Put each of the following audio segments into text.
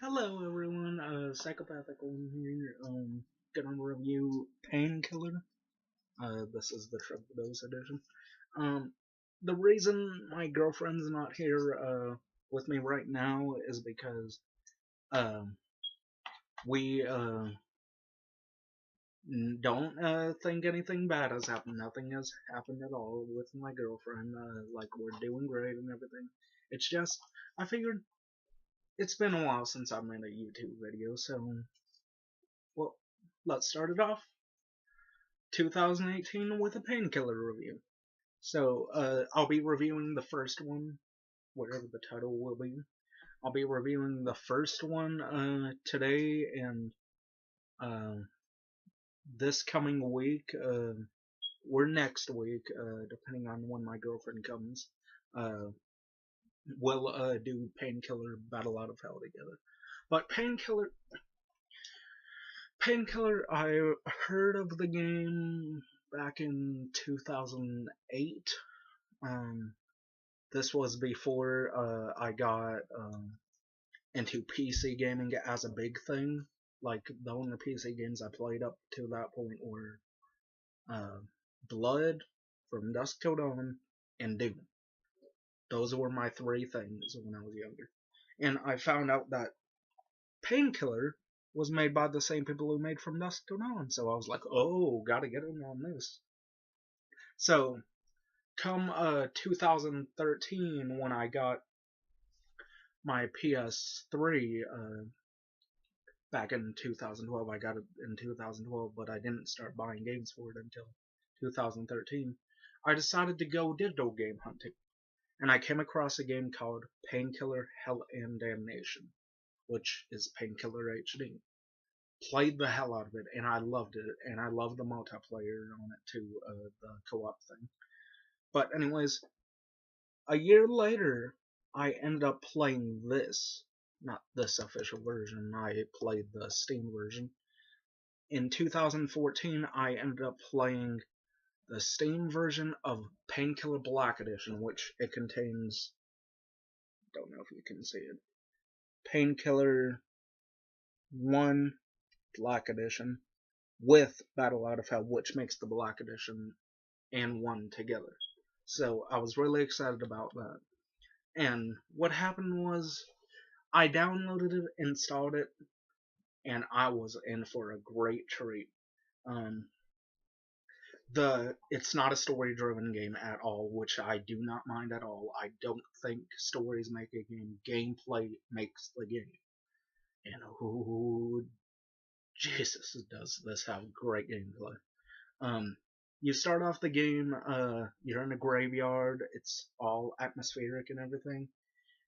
Hello everyone, Psychopath1c here, gonna review Painkiller. This is the Triple Dose edition. Um, the reason my girlfriend's not here, with me right now is because, um, we, don't, think anything bad has happened. Nothing has happened at all with my girlfriend, like, we're doing great and everything. It's just, I figured it's been a while since I made a YouTube video, so well, let's start it off. 2018 with a Painkiller review. So, I'll be reviewing the first one, whatever the title will be. I'll be reviewing the first one today, and uh, this coming week, or next week, depending on when my girlfriend comes, uh, we'll do Painkiller Battle Out of Hell together. But Painkiller, I heard of the game back in 2008. Um, this was before I got into PC gaming as a big thing. Like, the only PC games I played up to that point were uh, Blood, From Dusk Till Dawn, and Doom. Those were my three things when I was younger. And I found out that Painkiller was made by the same people who made From Dusk Till Dawn, so I was like, oh, gotta get in on this. So, come 2013, when I got my PS3, back in 2012, I got it in 2012, but I didn't start buying games for it until 2013. I decided to go digital game hunting, and I came across a game called Painkiller Hell and Damnation, which is Painkiller HD. Played the hell out of it, and I loved it, and I loved the multiplayer on it too, the co-op thing. But anyways, a year later, I ended up playing this. Not this official version, I played the Steam version. In 2014, I ended up playing the Steam version of Painkiller Black Edition, which it contains, don't know if you can see it, Painkiller 1 Black Edition with Battle Out of Hell, which makes the Black Edition and 1 together. So I was really excited about that. And what happened was, I downloaded it, installed it, and I was in for a great treat. Um, it's not a story driven game at all, which I do not mind at all. I don't think stories make a game. Gameplay makes the game. And oh, Jesus, does this have great gameplay. Um, you start off the game, you're in a graveyard, it's all atmospheric and everything,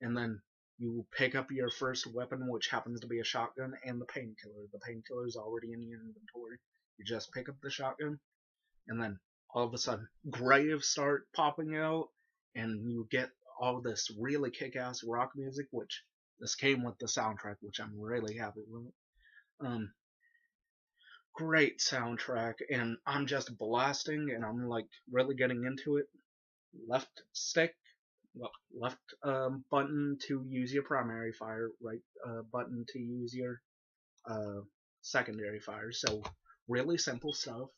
and then you pick up your first weapon, which happens to be a shotgun, and the painkiller. The painkiller is already in your inventory. You just pick up the shotgun, and then all of a sudden, graves start popping out, and you get all this really kick-ass rock music, which this came with the soundtrack, which I'm really happy with. Um, Great soundtrack, and I'm just blasting, and I'm like really getting into it. Left stick, left button to use your primary fire, right button to use your uh, secondary fire. So really simple stuff.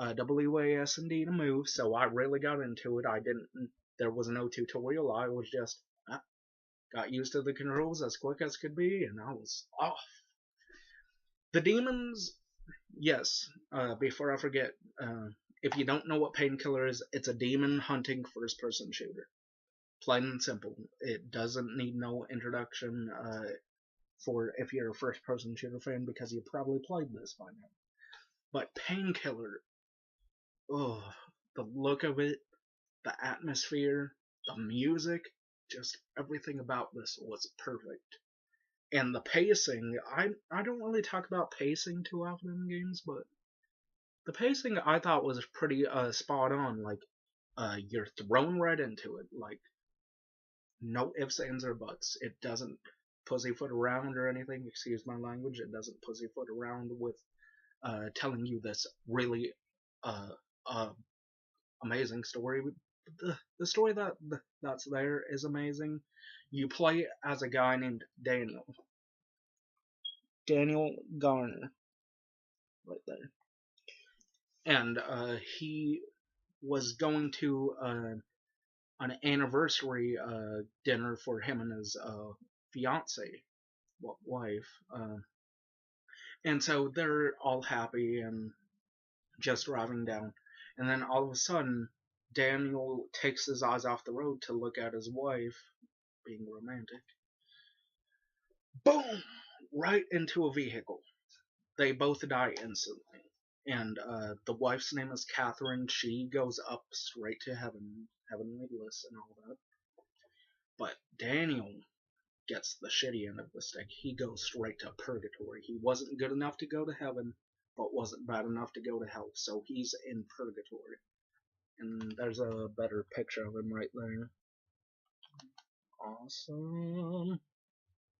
WASD to move. So I really got into it. I didn't. There was no tutorial. I was just got used to the controls as quick as could be, and I was off. The demons, yes. Before I forget, if you don't know what Painkiller is, it's a demon hunting first-person shooter. Plain and simple. It doesn't need no introduction for if you're a first-person shooter fan, because you probably played this by now. But Painkiller, oh, the look of it, the atmosphere, the music, just everything about this was perfect. And the pacing, I don't really talk about pacing too often in games, but the pacing I thought was pretty spot on. Like, you're thrown right into it. Like, no ifs, ands, or buts. It doesn't pussyfoot around or anything. Excuse my language. It doesn't pussyfoot around with telling you this really uh, uh, amazing story. The story that's there is amazing. You play as a guy named Daniel, Daniel Garner, right there. And he was going to an anniversary dinner for him and his fiance, wife. And so they're all happy and just driving down. And then all of a sudden, Daniel takes his eyes off the road to look at his wife, being romantic. Boom! Right into a vehicle. They both die instantly. And the wife's name is Catherine. She goes up straight to heaven, heavenly bliss, and all that. But Daniel gets the shitty end of the stick. He goes straight to purgatory. He wasn't good enough to go to heaven, but wasn't bad enough to go to hell. So he's in purgatory. And there's a better picture of him right there. Awesome.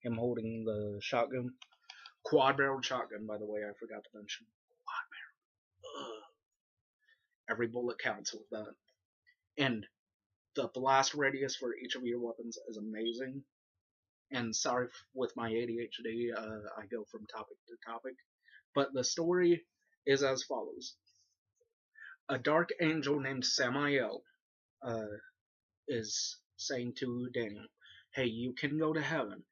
Him holding the shotgun. Quad-barreled shotgun, by the way, I forgot to mention. Quad-barrel. Every bullet counts with that. And the blast radius for each of your weapons is amazing. And sorry with my ADHD, I go from topic to topic. But the story is as follows. A dark angel named Samael is saying to Daniel, hey, you can go to heaven,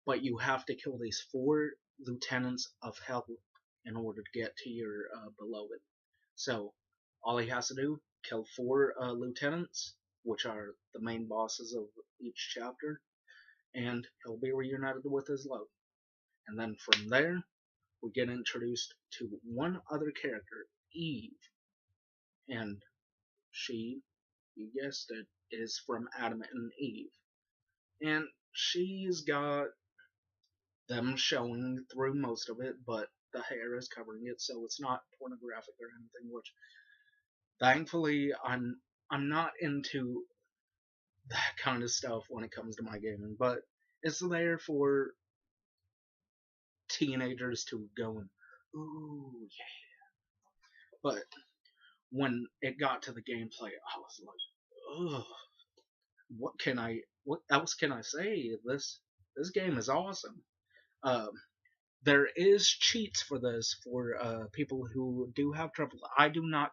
but you have to kill these 4 lieutenants of hell in order to get to your beloved. So all he has to do, kill 4 lieutenants, which are the main bosses of each chapter, and he'll be reunited with his love. And then from there, we get introduced to one other character, Eve. And she, you guessed it, is from Adam and Eve. And she's got them showing through most of it, but the hair is covering it, so it's not pornographic or anything, which thankfully I'm not into that kind of stuff when it comes to my gaming, but it's there for teenagers to go and, ooh, yeah. But when it got to the gameplay, I was like, ugh, what else can I say? This game is awesome. There is cheats for this for people who do have trouble. I do not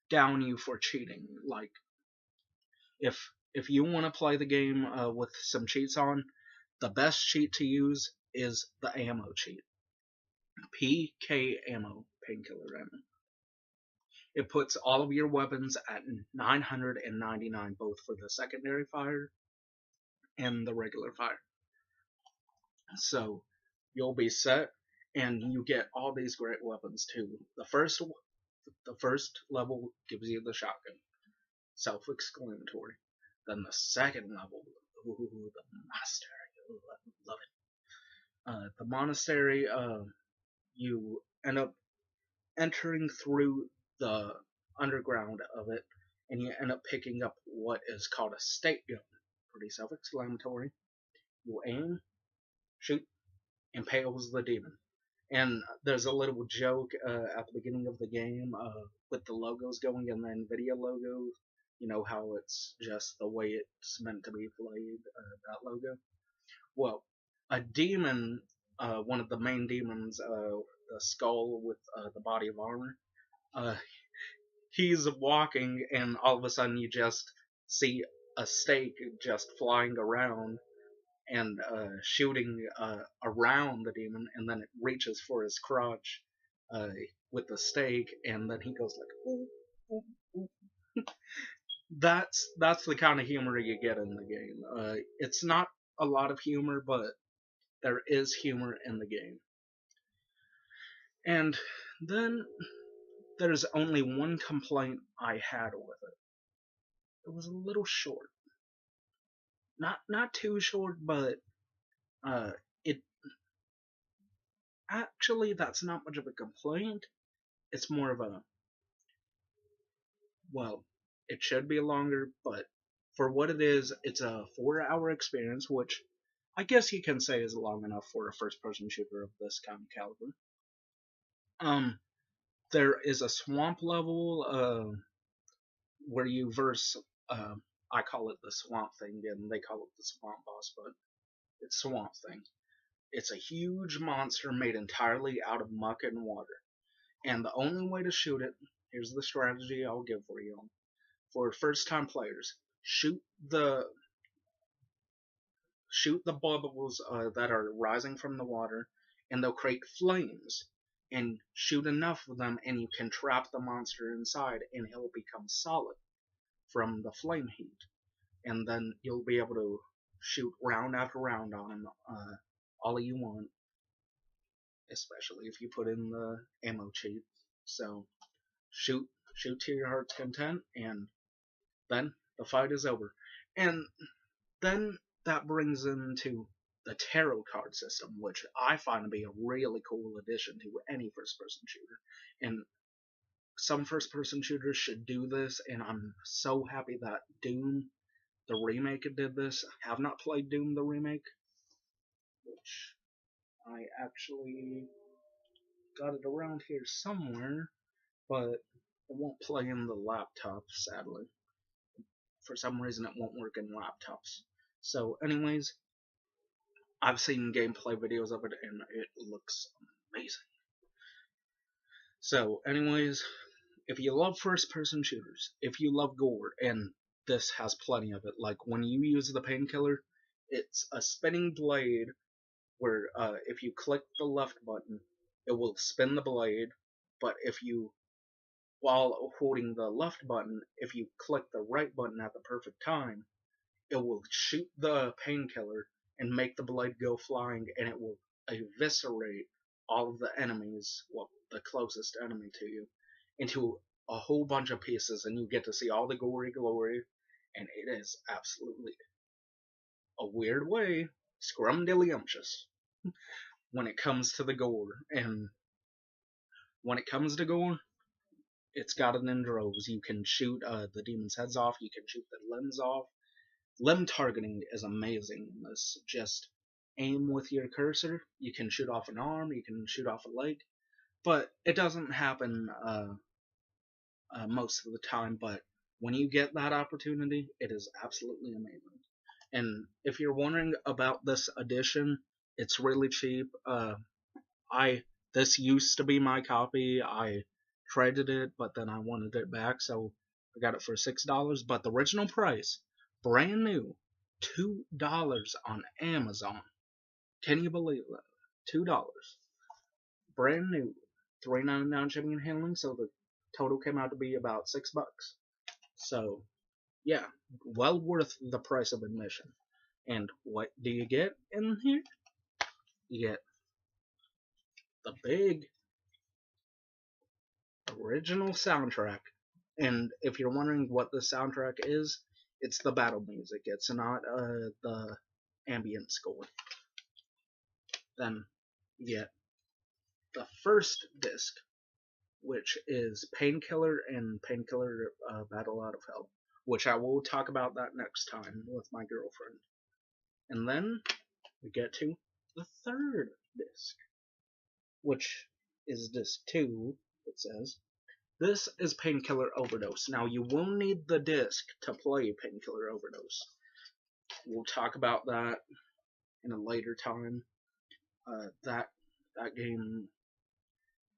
down you for cheating. Like, if you want to play the game with some cheats on, the best cheat to use is the ammo cheat. PK ammo, painkiller ammo. It puts all of your weapons at 999, both for the secondary fire and the regular fire. So you'll be set, and you get all these great weapons too. The first level gives you the shotgun, self-exclamatory. Then the second level, ooh, the monastery, ooh, I love it. The monastery, you end up entering through the underground of it, and you end up picking up what is called a state gun. Pretty self-explanatory. You aim, shoot, impales the demon. And there's a little joke at the beginning of the game with the logos going and the NVIDIA logo. You know how it's just the way it's meant to be played, that logo? Well, a demon, one of the main demons, the skull with the body of armor, he's walking and all of a sudden you just see a stake just flying around and shooting around the demon, and then it reaches for his crotch with the stake, and then he goes like, ooh, ooh, ooh. That's the kind of humor you get in the game. It's not a lot of humor, but there is humor in the game. And then there's only one complaint I had with it. It was a little short. Not too short, but it actually, that's not much of a complaint. It's more of a, well, it should be longer, but for what it is, it's a 4-hour experience, which I guess you can say is long enough for a first-person shooter of this kind of caliber. There is a swamp level where you verse, I call it the swamp thing, and they call it the swamp boss, but it's swamp thing. It's a huge monster made entirely out of muck and water. And the only way to shoot it, here's the strategy I'll give for you. For first time players, the shoot the bubbles that are rising from the water, and they'll create flames. And shoot enough of them, and you can trap the monster inside, and he'll become solid from the flame heat. And then you'll be able to shoot round after round on him all you want, especially if you put in the ammo cheat. So shoot to your heart's content, and then the fight is over. And then that brings into the tarot card system, which I find to be a really cool addition to any first-person shooter. And some first-person shooters should do this, and I'm so happy that Doom, the remake, did this. I have not played Doom, the remake, which I actually got it around here somewhere, but it won't play in the laptop, sadly. For some reason, it won't work in laptops. So, anyways, I've seen gameplay videos of it, and it looks amazing. So, anyways, if you love first-person shooters, if you love gore, and this has plenty of it, like when you use the Painkiller, it's a spinning blade where if you click the left button, it will spin the blade, but while holding the left button, if you click the right button at the perfect time, it will shoot the Painkiller and make the blade go flying, and it will eviscerate all of the enemies, well, the closest enemy to you, into a whole bunch of pieces, and you get to see all the gory glory, and it is absolutely a weird way scrumdiddlyumptious when it comes to the gore. And when it comes to gore, it's got it in droves. You can shoot the demon's heads off, you can shoot the limbs off. Limb targeting is amazing in this. Just aim with your cursor, you can shoot off an arm, you can shoot off a leg, but it doesn't happen most of the time, but when you get that opportunity, it is absolutely amazing. And if you're wondering about this edition, it's really cheap. This used to be my copy. I traded it, but then I wanted it back, so I got it for $6. But the original price, brand new, $2 on Amazon. Can you believe that? $2, brand new, $3.99 shipping and handling. So the total came out to be about $6. So yeah, well worth the price of admission. And what do you get in here? You get the big original soundtrack. And if you're wondering what the soundtrack is, it's the battle music. It's not the ambient score. Then you get the first disc, which is Painkiller and Painkiller Battle Out of Hell, which I will talk about that next time with my girlfriend. And then we get to the third disc, which is disc 2, it says. This is Painkiller Overdose. Now, you will need the disc to play Painkiller Overdose. We'll talk about that in a later time. That game,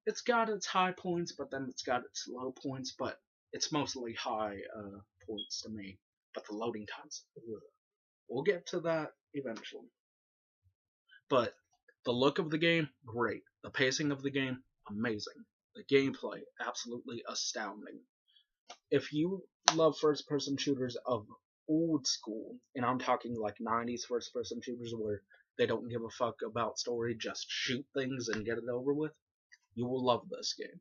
it's got its high points, but then it's got its low points, but it's mostly high points to me. But the loading times, we'll get to that eventually. But the look of the game, great. The pacing of the game, amazing. The gameplay, absolutely astounding. If you love first-person shooters of old school, and I'm talking like 90s first-person shooters where they don't give a fuck about story, just shoot things and get it over with, you will love this game.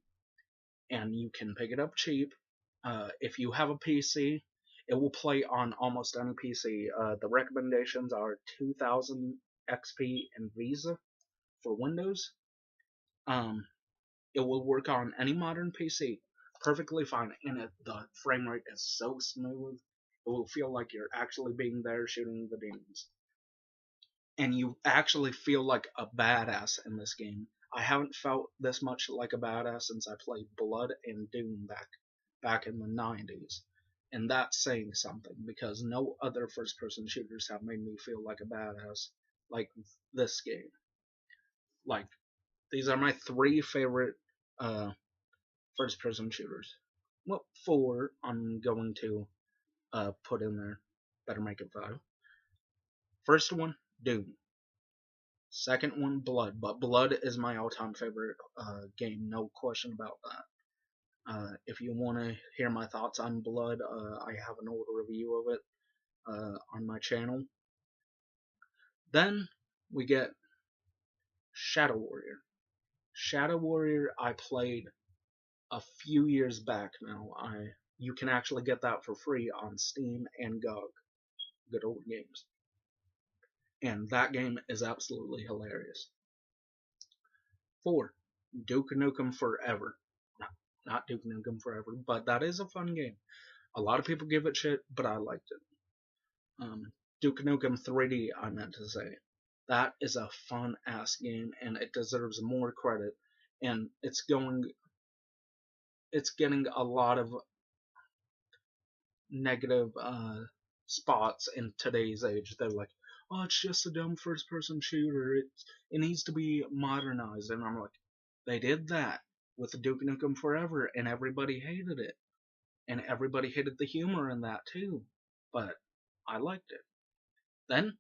And you can pick it up cheap. If you have a PC, it will play on almost any PC. The recommendations are 2000 XP and Visa for Windows. It will work on any modern PC perfectly fine, and the frame rate is so smooth, it will feel like you're actually being there shooting the demons. And you actually feel like a badass in this game. I haven't felt this much like a badass since I played Blood and Doom back in the 90s. And that's saying something, because no other first-person shooters have made me feel like a badass like this game. Like, these are my 3 favorite first-person shooters. Well, 4 I'm going to put in there. Better make it 5. First one, Doom. Second one, Blood. But Blood is my all-time favorite game, no question about that. If you want to hear my thoughts on Blood, I have an old review of it on my channel. Then we get Shadow Warrior. Shadow Warrior I played a few years back now. You can actually get that for free on Steam and GOG. Good old games. And that game is absolutely hilarious. 4. Duke Nukem Forever. Not Duke Nukem Forever, but that is a fun game. A lot of people give it shit, but I liked it. Duke Nukem 3D, I meant to say. That is a fun-ass game, and it deserves more credit. And it's getting a lot of negative spots in today's age. They're like, oh, it's just a dumb first-person shooter. It needs to be modernized. And I'm like, they did that with Duke Nukem Forever, and everybody hated it. And everybody hated the humor in that too. But I liked it. Then,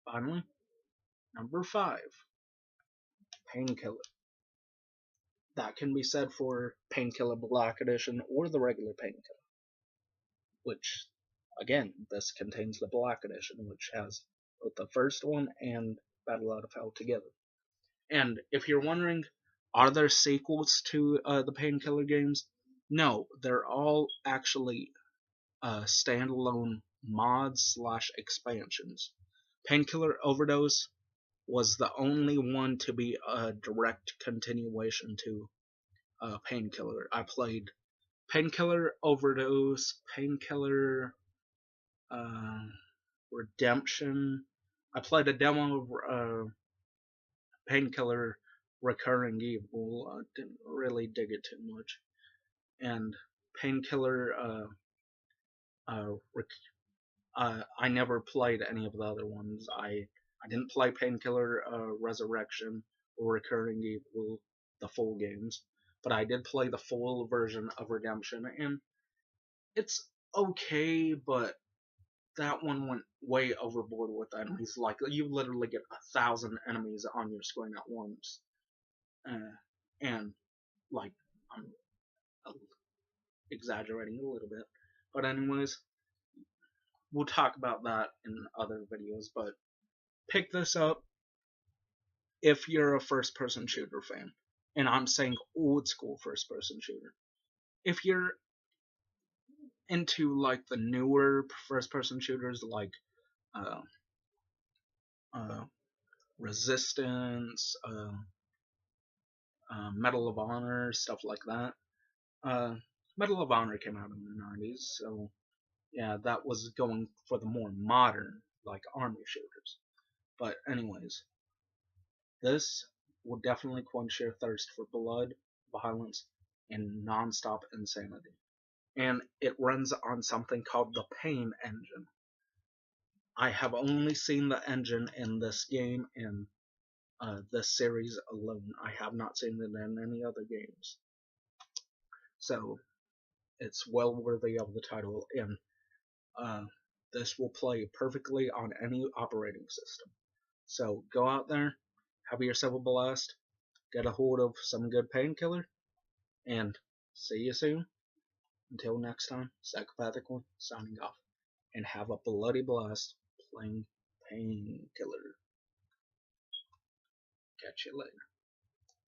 finally, number 5, Painkiller. That can be said for Painkiller Black Edition or the regular Painkiller. Which, again, this contains the Black Edition, which has both the first one and Battle Out of Hell together. And if you're wondering, are there sequels to the Painkiller games? No, they're all actually standalone mods / expansions. Painkiller Overdose was the only one to be a direct continuation to Painkiller. I played Painkiller Overdose, Painkiller Redemption. I played a demo of Painkiller Recurring Evil. I didn't really dig it too much. And Painkiller I never played any of the other ones. I didn't play Painkiller Resurrection or Recurring Evil, the full games, but I did play the full version of Redemption, and it's okay, but that one went way overboard with enemies. Like, you literally get 1,000 enemies on your screen at once. And, like, I'm exaggerating a little bit. But anyways, we'll talk about that in other videos, but pick this up if you're a first-person shooter fan. And I'm saying old-school first-person shooter. If you're into, like, the newer first-person shooters, like Resistance, Medal of Honor, stuff like that. Medal of Honor came out in the 90s, so yeah, that was going for the more modern, like, army shooters. But anyways, this will definitely quench your thirst for blood, violence, and non-stop insanity. And it runs on something called the Pain engine. I have only seen the engine in this game and this series alone. I have not seen it in any other games. So, it's well worthy of the title, and this will play perfectly on any operating system. So, go out there, have yourself a blast, get a hold of some good Painkiller, and see you soon. Until next time, Psychopath1c signing off, and have a bloody blast playing Painkiller. Catch you later.